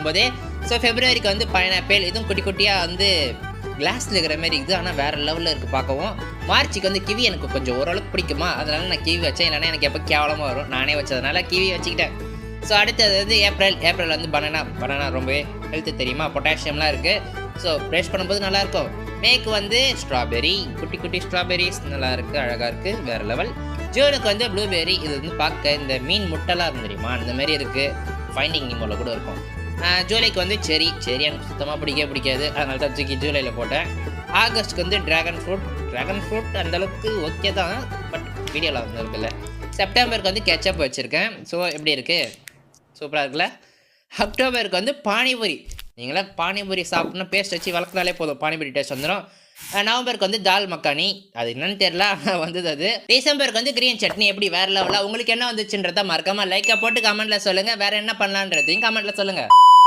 சொல்லும்போதே. ஸோ ஃபெப்ரவரிக்கு வந்து பைனாப்பிள், இதுவும் குட்டி குட்டியாக வந்து கிளாஸில் இருக்கிற மாதிரி இருக்குது. ஆனால் வேறு லெவலில் இருக்குது பார்க்கவும். மார்ச்சுக்கு வந்து கிவி எனக்கு கொஞ்சம் ஓரளவுக்கு பிடிக்குமா, அதனால நான் கிவி வச்சேன். இல்லைனா எனக்கு எப்போ கேவலமாக வரும், நானே வச்சதுனால கிவி வச்சுக்கிட்டேன். ஸோ அடுத்தது வந்து ஏப்ரல் வந்து பனானா ரொம்பவே ஹெல்த்து தெரியுமா, பொட்டாசியம்லாம் இருக்குது. ஸோ ப்ரெஷ் பண்ணும்போது நல்லாயிருக்கும். மேக்கு வந்து ஸ்ட்ராபெரி, குட்டி குட்டி ஸ்ட்ராபெரிஸ் நல்லா இருக்குது, அழகாக இருக்குது, வேறு லெவல். ஜூனுக்கு வந்து ப்ளூபெர்ரி, இது வந்து பார்க்க இந்த மீன் முட்டைலாம் இருக்கும் தெரியுமா, அந்த மாதிரி இருக்குது. ஃபைண்டிங் நிமோவில் கூட இருக்கும். ஜூலைக்கு வந்து செரி எனக்கு சுத்தமாக பிடிக்காது, அதனால தான் தூக்கி ஜூலையில் போட்டேன். ஆகஸ்ட்டுக்கு வந்து ட்ராகன் ஃப்ரூட் அந்தளவுக்கு ஓகே தான், பட் வீடியோவில் வந்து இருக்குல்ல. செப்டம்பருக்கு வந்து கெச்சப் வச்சுருக்கேன். ஸோ எப்படி இருக்குது, சூப்பராக இருக்குல்ல. அக்டோபருக்கு வந்து பானிபூரி, நீங்களே பானிபூரி சாப்பிட்னா பேஸ்ட் வச்சு வளர்க்குனாலே போதும், பானிபூரி டேஸ்ட் வந்துடும். நவம்பருக்கு வந்து தால் மக்கானி, அது என்னன்னு தெரியல, வந்தது அது. டிசம்பருக்கு வந்து கிரீன் சட்னி, எப்படி வேறு லெவலில். உங்களுக்கு என்ன வந்துச்சுன்றதை மறக்காமல் லைக்கை போட்டு கமெண்ட்டில் சொல்லுங்கள். வேறு என்ன பண்ணலான்றதையும் கமெண்ட்டில் சொல்லுங்கள்.